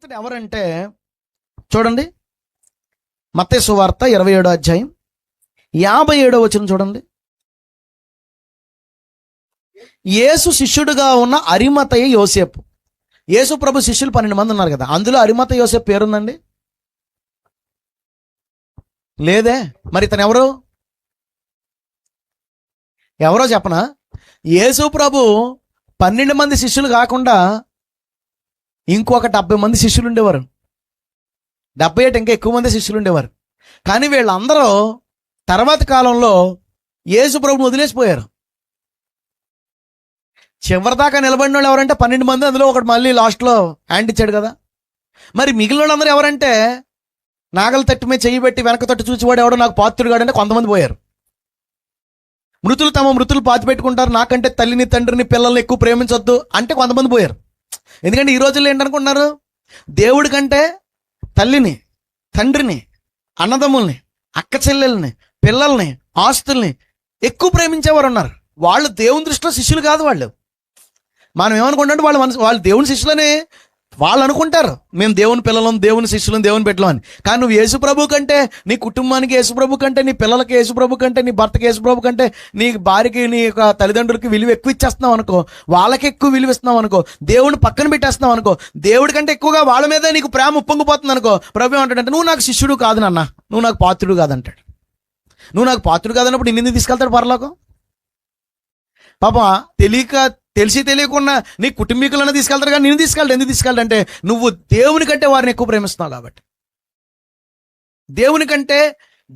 అతడు ఎవరంటే చూడండి, మత్తయి సువార్త 27వ అధ్యాయం 57వ వచనం చూడండి. యేసు శిష్యుడుగా ఉన్న అరిమతయి యోసేపు. యేసు ప్రభు శిష్యులు 12 మంది ఉన్నారు కదా, అందులో అరిమతయి యోసేపు పేరుందండి? లేదే. మరి ఇతను ఎవరో చెప్పనా? యేసు ప్రభు 12 మంది శిష్యులు కాకుండా ఇంకొక 70 మంది శిష్యులు ఉండేవారు. 70 ఇంకా ఎక్కువ మంది శిష్యులు ఉండేవారు. కానీ వీళ్ళందరూ తర్వాత కాలంలో యేసు ప్రభుని వదిలేసిపోయారు. చివరిదాకా నిలబడిన వాళ్ళు ఎవరంటే 12 మంది, అందులో ఒకటి మళ్ళీ లాస్ట్లో హ్యాండ్ ఇచ్చాడు కదా. మరి మిగిలిన వాళ్ళందరూ ఎవరంటే నాగల తట్టు మీద చెయ్యి పెట్టి వెనక తట్టు చూసేవాడు ఎవడో నాకు పాత్రుడు కాడంటే కొంతమంది పోయారు. మృతులు తమ మృతులు పాతి పెట్టుకుంటారు, నాకంటే తల్లిని తండ్రిని పిల్లల్ని ఎక్కువ ప్రేమించొద్దు అంటే కొంతమంది పోయారు. ఎందుకంటే ఈ రోజుల్లో ఏంటనుకుంటున్నారు, దేవుడి కంటే తల్లిని తండ్రిని అన్నదమ్ముల్ని అక్క చెల్లెల్ని పిల్లల్ని ఆస్తుల్ని ఎక్కువ ప్రేమించేవారు ఉన్నారు. వాళ్ళు దేవుని దృష్టిలో శిష్యులు కాదు. మనం ఏమనుకుంటే వాళ్ళు దేవుని శిష్యులని వాళ్ళు అనుకుంటారు, మేము దేవుని పిల్లలం, దేవుని శిష్యులం, దేవుని బిడ్డలం అని. కానీ నువ్వు యేసు ప్రభు కంటే, నీ కుటుంబానికి యేసు ప్రభు కంటే, నీ పిల్లలకి యేసు ప్రభు కంటే, నీ భర్తకి యేసు ప్రభు కంటే, నీ భార్యకి నీ యొక్క తల్లిదండ్రులకి విలువ ఎక్కువ ఇచ్చేస్తున్నావు అనుకో, వాళ్ళకి ఎక్కువ విలువ ఇస్తున్నావు అనుకో, దేవుని పక్కన పెట్టేస్తున్నావు అనుకో, దేవుడి కంటే ఎక్కువగా వాళ్ళ మీదే నీకు ప్రేమ ఉప్పొంగిపోతుంది అనుకో, ప్రభు ఏమంటాడంటే నువ్వు నాకు శిష్యుడు కాదు నాన్న, నువ్వు నాకు పాత్రుడు కాదంటాడు. నువ్వు నాకు పాత్రుడు కాదన్నప్పుడు నిన్ను తీసుకెళ్తాడు పరలోకం? పాపం తెలిసి తెలియకుండా నీ కుటుంబీకులను తీసుకెళ్తారు, కానీ నేను తీసుకెళ్ళడు. ఎందుకు తీసుకెళ్ళడంటే నువ్వు దేవుని కంటే వారిని ఎక్కువ ప్రేమిస్తున్నావు కాబట్టి.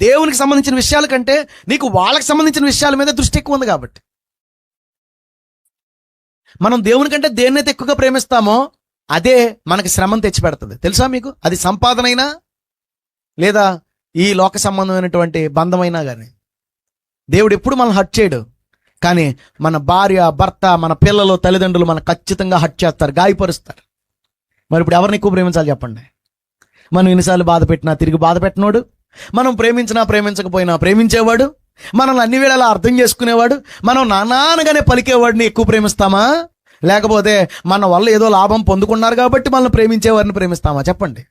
దేవునికి సంబంధించిన విషయాల కంటే నీకు వాళ్ళకి సంబంధించిన విషయాల మీద దృష్టి ఎక్కువ ఉంది కాబట్టి. మనం దేవుని కంటే దేన్నైతే ఎక్కువగా ప్రేమిస్తామో అదే మనకి శ్రమను తెచ్చిపెడుతుంది. తెలుసా మీకు? అది సంపాదనైనా లేదా ఈ లోక సంబంధమైనటువంటి బంధమైనా కానీ దేవుడు ఎప్పుడు మనల్ని హర్ట్ చేయడు. కానీ మన భార్య భర్త మన పిల్లలు తల్లిదండ్రులు మనం ఖచ్చితంగా హర్ట్ చేస్తారు, గాయపరుస్తారు. మరి ఇప్పుడు ఎవరిని ఎక్కువ ప్రేమించాలి చెప్పండి? మనం ఎన్నిసార్లు బాధ పెట్టినా తిరిగి బాధ పెట్టినోడు, మనం ప్రేమించినా ప్రేమించకపోయినా ప్రేమించేవాడు, మనల్ని అన్ని వేళలా అర్థం చేసుకునేవాడు, మనం నానానగానే పలికేవాడిని ఎక్కువ ప్రేమిస్తామా? లేకపోతే మన వల్ల ఏదో లాభం పొందుకున్నారు కాబట్టి మనల్ని ప్రేమించేవారిని ప్రేమిస్తామా? చెప్పండి.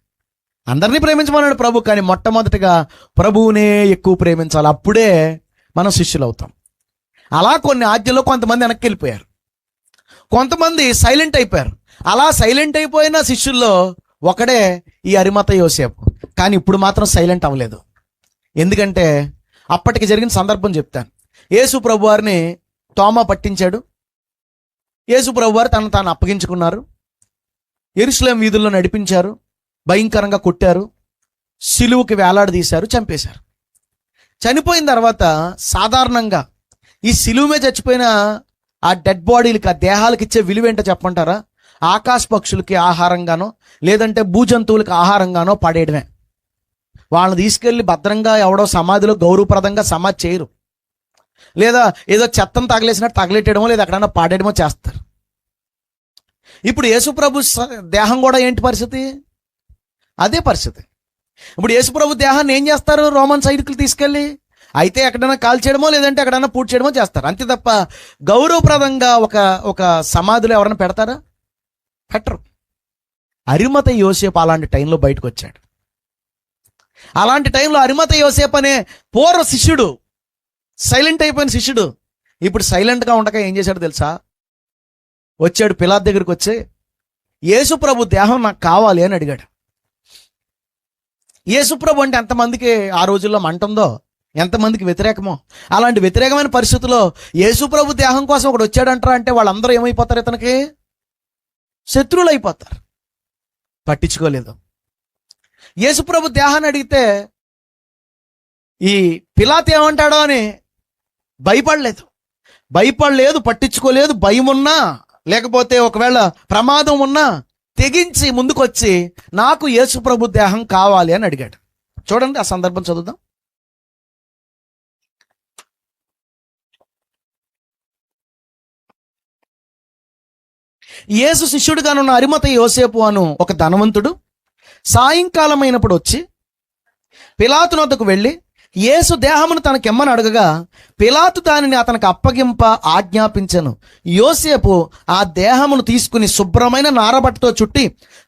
అందరినీ ప్రేమించమన్నాడు ప్రభు, కానీ మొట్టమొదటిగా ప్రభువునే ఎక్కువ ప్రేమించాలి, అప్పుడే మనం శిష్యులు అవుతాం. అలా కొన్ని ఆజ్ఞల్లో కొంతమంది వెనక్కి వెళ్ళిపోయారు, కొంతమంది సైలెంట్ అయిపోయారు. అలా సైలెంట్ అయిపోయిన శిష్యుల్లో ఒకడే ఈ అరిమతయి యోసేపు. కానీ ఇప్పుడు మాత్రం సైలెంట్ అవ్వలేదు. ఎందుకంటే అప్పటికి జరిగిన సందర్భం చెప్తాను. యేసు ప్రభు వారిని తోమా పట్టించాడు. యేసు ప్రభు వారు తనను తాను అప్పగించుకున్నారు. యెరూషలేము వీధుల్లో నడిపించారు, భయంకరంగా కొట్టారు, సిలువకి వేలాడదీశారు, చంపేశారు. చనిపోయిన తర్వాత సాధారణంగా ఈ సిలువ మీద చచ్చిపోయిన ఆ డెడ్ బాడీలకి, ఆ దేహాలకి ఇచ్చే విలువ ఏంటో చెప్పంటారా? ఆకాశ పక్షులకి ఆహారంగానో లేదంటే భూజంతువులకి ఆహారంగానో పడేయడమే. వాళ్ళని తీసుకెళ్ళి భద్రంగా ఎవడో సమాధిలో గౌరవప్రదంగా సమాధి చేయరు, లేదా ఏదో చెత్తను తగలేసినట్టు తగలెట్టడమో లేదా ఎక్కడైనా పాడేయడమో చేస్తారు. ఇప్పుడు యేసుప్రభు దేహం కూడా ఏంటి పరిస్థితి? అదే పరిస్థితి. ఇప్పుడు యేసుప్రభు దేహాన్ని ఏం చేస్తారు? రోమన్ సైనికులు తీసుకెళ్ళి అయితే ఎక్కడైనా కాల్ చేయడమో లేదంటే ఎక్కడైనా పూడ్చి చేయడమో చేస్తారు, అంతే తప్ప గౌరవప్రదంగా ఒక సమాధిలో ఎవరైనా పెడతారా? పెట్టరు. అరిమతయి యోసేపు అలాంటి టైంలో బయటకు వచ్చాడు. అలాంటి టైంలో అరిమతయి యోసేపు అనే పూర్వ శిష్యుడు, సైలెంట్ అయిపోయిన శిష్యుడు, ఇప్పుడు సైలెంట్గా ఉండక ఏం చేశాడు తెలుసా? వచ్చాడు పిలాతు దగ్గరికి వచ్చి యేసు ప్రభు దేహం నాకు కావాలి అని అడిగాడు. యేసు ప్రభు అంటే ఎంతమందికి ఆ రోజుల్లో మంటుందో, ఎంతమందికి వ్యతిరేకమో. అలాంటి వ్యతిరేకమైన పరిస్థితుల్లో యేసు ప్రభు దేహం కోసం ఒకడు వచ్చాడంటారా అంటే వాళ్ళందరూ ఏమైపోతారు? ఇతనికి శత్రువులు అయిపోతారు. పట్టించుకోలేదు. యేసు ప్రభు దేహాన్ని అడిగితే ఈ పిలాతు ఏమంటాడో అని భయపడలేదు, పట్టించుకోలేదు. భయం ఉన్నా లేకపోతే ఒకవేళ ప్రమాదం ఉన్నా తెగించి ముందుకొచ్చి నాకు యేసు ప్రభు దేహం కావాలి అని అడిగాడు. చూడండి, ఆ సందర్భం చదువుదాం. యేసు శిష్యుడుగానున్న అరిమతయి యోసేపు అను ఒక ధనవంతుడు సాయంకాలం అయినప్పుడు వచ్చి పిలాతు వద్దకు వెళ్ళి యేసు దేహమును తనకెమ్మని అడగగా పిలాతు దానిని అతనికి అప్పగింప ఆజ్ఞాపించెను. యోసేపు ఆ దేహమును తీసుకుని శుభ్రమైన నారబట్టతో చుట్టి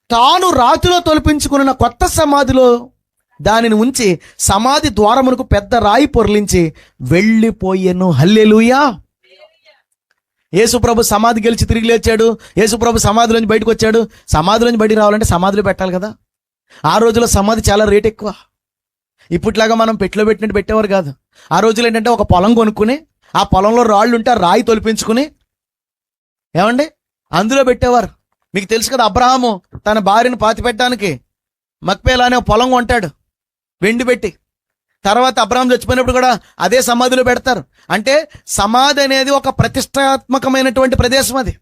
తాను రాతిలో తొలిపించుకున్న కొత్త సమాధిలో దానిని ఉంచి సమాధి ద్వారమునకు పెద్ద రాయి పొర్లించి వెళ్ళిపోయెను. హల్లెలూయా. యేసుప్రభు సమాధి గెలిచి తిరిగి లేచాడు. యేసుప్రభు సమాధిలోంచి బయటకు వచ్చాడు. సమాధిలోంచి బయటికి రావాలంటే సమాధిలో పెట్టాలి కదా. ఆ రోజుల్లో సమాధి చాలా రేట్ ఎక్కువ. ఇప్పట్లాగా మనం పెట్టిలో పెట్టినట్టు పెట్టేవారు కాదు. ఆ రోజులు ఏంటంటే ఒక పొలం కొనుక్కుని ఆ పొలంలో రాళ్ళు ఉంటే ఆ రాయి తొలిపించుకుని ఏమండి అందులో పెట్టేవారు. మీకు తెలుసు కదా, అబ్రహాము తన భార్యను పాతి పెట్టడానికి మక్పేలా అనే పొలం కొంటాడు వెండి పెట్టి. తర్వాత అబ్రహాం చచ్చిపోయినప్పుడు కూడా అదే సమాధిలో పెడతారు. అంటే సమాధి అనేది ఒక ప్రతిష్టాత్మకమైనటువంటి ప్రదేశం. అది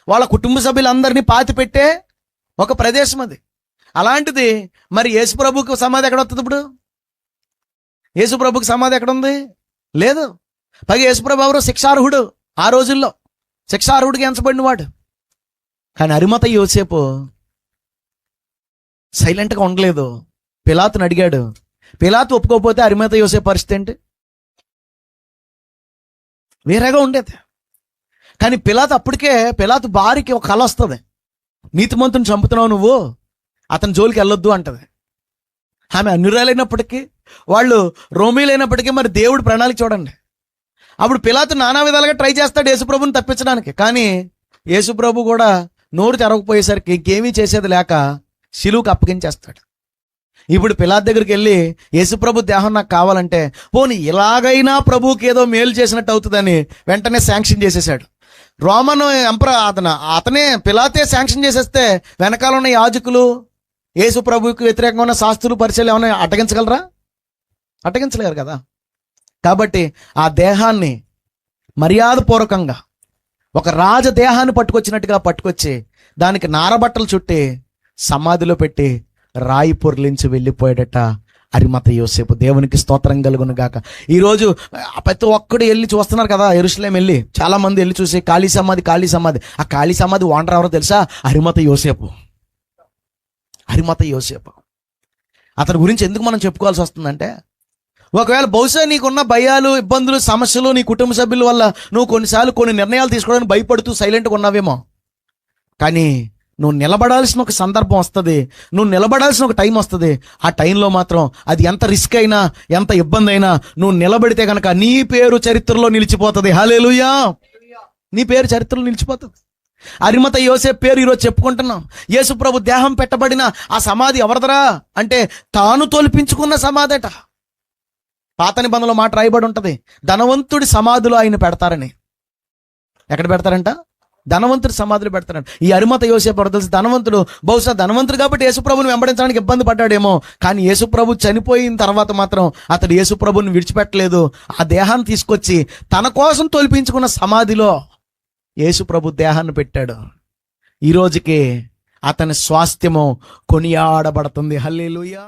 వాళ్ళ కుటుంబ సభ్యులందరినీ పాతి పెట్టే ఒక ప్రదేశం అది. అలాంటిది మరి యేసుప్రభుకు సమాధి ఎక్కడ వస్తుంది? ఇప్పుడు యేసుప్రభుకి సమాధి ఎక్కడుంది? లేదు. పైగా యేసుప్రభు ఎవరు? శిక్షార్హుడు. ఆ రోజుల్లో శిక్షార్హుడికి ఎంచబడిన వాడు. కానీ అరిమత యోసేపు సైలెంట్గా ఉండలేదు. పిలాతుని అడిగాడు. పిలాతు ఒప్పుకోకపోతే అరిమత యోసేపు పరిస్థితి ఏంటి? వేరేగా ఉండేది. కానీ పిలాతు భార్యకి ఒక కళ వస్తుంది. నీతిమంతుని చంపుతున్నావు నువ్వు, అతని జోలికి వెళ్ళొద్దు అంటది. ఆమె అన్యురాలైనప్పటికీ, వాళ్ళు రోమీలైనప్పటికీ మరి దేవుడి ప్రణాళిక చూడండి. అప్పుడు పిలాతు నానా విధాలుగా ట్రై చేస్తాడు యేసుప్రభుని తప్పించడానికి. కానీ యేసుప్రభు కూడా నోరు తెరవకపోయేసరికి ఇంకేమీ చేసేది లేక శిలువకు అప్పగించేస్తాడు. ఇప్పుడు పిలాతు దగ్గరికి వెళ్ళి యేసుప్రభు దేహం నాకు కావాలంటే, పోనీ ఇలాగైనా ప్రభువుకి ఏదో మేలు చేసినట్టు అవుతుందని వెంటనే శాంక్షన్ చేసేసాడు. రోమన్ ఎంపరర్ అతనే పిలాతే శాంక్షన్ చేసేస్తే వెనకాల ఉన్న యాజకులు, యేసు ప్రభువుకి వ్యతిరేకంగా ఉన్న శాస్త్రులు, పరిచయాలు ఏమైనా అడ్డగించగలరా? అడ్డగించలేరు కదా. కాబట్టి ఆ దేహాన్ని మర్యాదపూర్వకంగా ఒక రాజదేహాన్ని పట్టుకొచ్చినట్టుగా పట్టుకొచ్చి దానికి నారబట్టలు చుట్టి సమాధిలో పెట్టి రాయి పొర్లించి వెళ్ళిపోయాడట అరిమత యోసేపు. దేవునికి స్తోత్రం కలుగును గాక. ఈరోజు ప్రతి ఒక్కడు వెళ్ళి చూస్తున్నారు కదా, యెరూషలేం వెళ్ళి చాలా మంది వెళ్ళి చూసి ఖాళీ సమాధి. ఆ ఖాళీ సమాధి ఓనర్ ఎవరో తెలుసా? అరిమత యోసేపు. అతని గురించి ఎందుకు మనం చెప్పుకోవాల్సి వస్తుందంటే, ఒకవేళ బహుశా నీకున్న భయాలు, ఇబ్బందులు, సమస్యలు, నీ కుటుంబ సభ్యుల వల్ల నువ్వు కొన్నిసార్లు కొన్ని నిర్ణయాలు తీసుకోవడానికి భయపడుతూ సైలెంట్గా ఉన్నావేమో. కానీ నువ్వు నిలబడాల్సిన ఒక సందర్భం వస్తుంది, నువ్వు నిలబడాల్సిన ఒక టైం వస్తుంది. ఆ టైంలో మాత్రం అది ఎంత రిస్క్ అయినా, ఎంత ఇబ్బంది అయినా నువ్వు నిలబడితే కనుక నీ పేరు చరిత్రలో నిలిచిపోతుంది. హల్లెలూయా. నీ పేరు చరిత్రలో నిలిచిపోతుంది. అరిమత యోసేపు పేరు ఈరోజు చెప్పుకుంటున్నాం. యేసుప్రభు దేహం పెట్టబడిన ఆ సమాధి ఎవరిదరా అంటే తాను తొలిపించుకున్న సమాధట. పాత నిబంధనలో మాట రాయబడి ఉంటుంది, ధనవంతుడి సమాధిలో ఆయన పెడతారని. ఎక్కడ పెడతారంట? ధనవంతుడి సమాధులు పెడతారంట. ఈ అరిమత యోసేపు ఎవరో తెలిసి ధనవంతుడు. బహుశా ధనవంతుడు కాబట్టి యేసుప్రభుని వెంబడించడానికి ఇబ్బంది పడ్డాడేమో. కానీ యేసుప్రభు చనిపోయిన తర్వాత మాత్రం అతడు యేసుప్రభుని విడిచిపెట్టలేదు. ఆ దేహాన్ని తీసుకొచ్చి తన కోసం తొలిపించుకున్న సమాధిలో యేసుప్రభు దేహాన్ని పెట్టాడు. ఈ రోజుకి అతని స్వాస్థ్యము కొనియాడబడుతుంది. హల్లెలూయా.